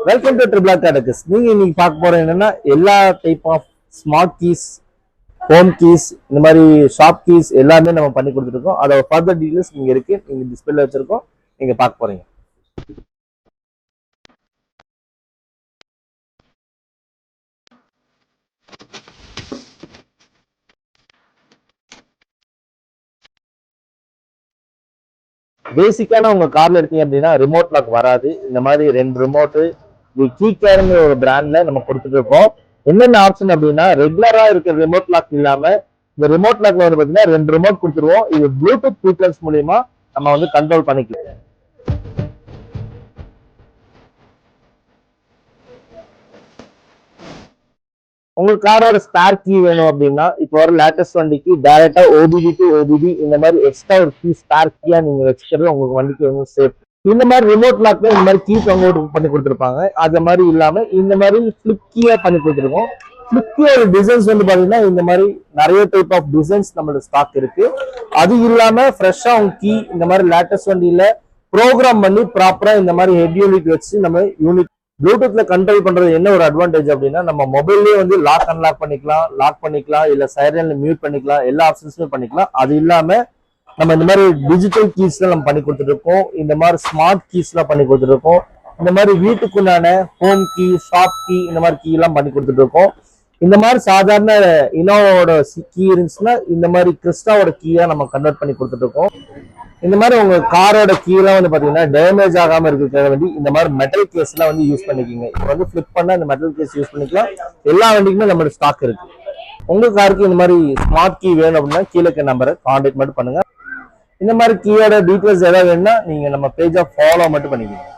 Welcome to triple R techs. நீங்க இன்னைக்கு பார்க்க போறது என்னன்னா எல்லா type of smart keys, home keys, இந்த மாதிரி ஷாப் கீஸ் எல்லாமே நம்ம பண்ணி கொடுத்துருக்கோம். அதோட ஃபர்தர் டீடைல்ஸ் இங்க இருக்கு, நீங்க டிஸ்பிளேல வச்சிருக்கோம், நீங்க பார்க்க போறீங்க. பேசிக்கான உங்க கார்ல எடுத்தீங்க அப்படின்னா ரிமோட் லாக் வராது. இந்த மாதிரி 2 ரிமோட்டு கீ கேர்ங்கிற ஒரு பிராண்ட்ல நம்ம கொடுத்துட்டு இருக்கோம். என்னென்ன ஆப்ஷன் அப்படின்னா ரெகுலரா இருக்கிற ரிமோட் லாக் இல்லாம இந்த ரிமோட் லாக்ல வந்து பாத்தீங்கன்னா 2 ரிமோட் கொடுத்துருவோம். இது ப்ளூடூத் ஃபீச்சர்ஸ் மூலியமா நம்ம வந்து கண்ட்ரோல் பண்ணிக்கலாம். உங்களுக்கு காரோட ஸ்பேர் கீ வேணும் அப்படின்னா இப்போ வர லேட்டஸ்ட் வண்டிக்கு டைரக்டா ஓபிடி டு ஓபிடி இந்த மாதிரி எக்ஸ்ட்ரா ஒரு கீ ஸ்பேர் கீயா நீங்க வச்சுக்கிறது உங்களுக்கு வண்டிக்கு வந்து சேஃப். இந்த மாதிரி ரிமோட் லாக்ல இந்த மாதிரி கீ கன்வெர்ட் பண்ணி கொடுத்துருப்பாங்க. அது மாதிரி இல்லாம இந்த மாதிரி ஃபிளிப் கீயா பண்ணி கொடுத்துருக்கோம். ஃபிளிப் கீயோட டிசைன்ஸ் வந்து பாத்தீங்கன்னா இந்த மாதிரி நிறைய டைப் ஆஃப் டிசைன்ஸ் நம்மளோட ஸ்டாக் இருக்கு. அது இல்லாம ஃப்ரெஷ்ஷா உங்க கீ இந்த மாதிரி லேட்டஸ்ட் வண்டியில ப்ரோக்ராம் பண்ணி ப்ராப்பரா இந்த மாதிரி ஹெட் யூனிட் வச்சு நம்ம யூனிட் ப்ளூடூத்ல கண்ட்ரோல் பண்றது என்ன ஒரு அட்வான்டேஜ் அப்படின்னா நம்ம மொபைல்லயே வந்து லாக் அன்லாக் பண்ணிக்கலாம், இல்ல சைலன்ட்ல மியூட் பண்ணிக்கலாம், எல்லா ஆப்ஷன்ஸுமே பண்ணிக்கலாம். அது இல்லாம நம்ம இந்த மாதிரி டிஜிட்டல் கீஸ்ல நம்ம பண்ணி கொடுத்துட்டு இருக்கோம். இந்த மாதிரி ஸ்மார்ட் கீஸ்ல பண்ணி கொடுத்துட்டு இருக்கோம். இந்த மாதிரி வீட்டுக்குண்டான ஹோம் கீ, ஷாப் கீ, இந்த மாதிரி கீ எல்லாம் பண்ணி கொடுத்துட்டு இருக்கோம். இந்த மாதிரி சாதாரண இனோவோட கீ இருந்துச்சுன்னா இந்த மாதிரி கிறிஸ்டாவோட கீயா நம்ம கன்வெர்ட் பண்ணி கொடுத்துட்டு இருக்கோம். இந்த மாதிரி உங்க காரோட கீழெல்லாம் வந்து பாத்தீங்கன்னா டேமேஜ் ஆகாம இருக்கிற வேண்டி இந்த மாதிரி மெட்டல் கேஸ் எல்லாம் வந்து யூஸ் பண்ணிக்கிங்க. இப்போ வந்து ஃபிளிப் பண்ணா இந்த மெட்டல் கேஸ் யூஸ் பண்ணிக்கலாம். எல்லா வண்டிக்குமே நம்மளோட ஸ்டாக் இருக்கு. உங்க காருக்கு இந்த மாதிரி ஸ்மார்ட் கீ வேணும் அப்படின்னா கீழே நம்பரை கான்டாக்ட் மட்டும் பண்ணுங்க. இந்த மாதிரி கீயோட டீடைல்ஸ் ஏதாவது வேணும்னா நீங்க நம்ம பேஜை ஃபாலோ மட்டும் பண்ணிக்கோங்க.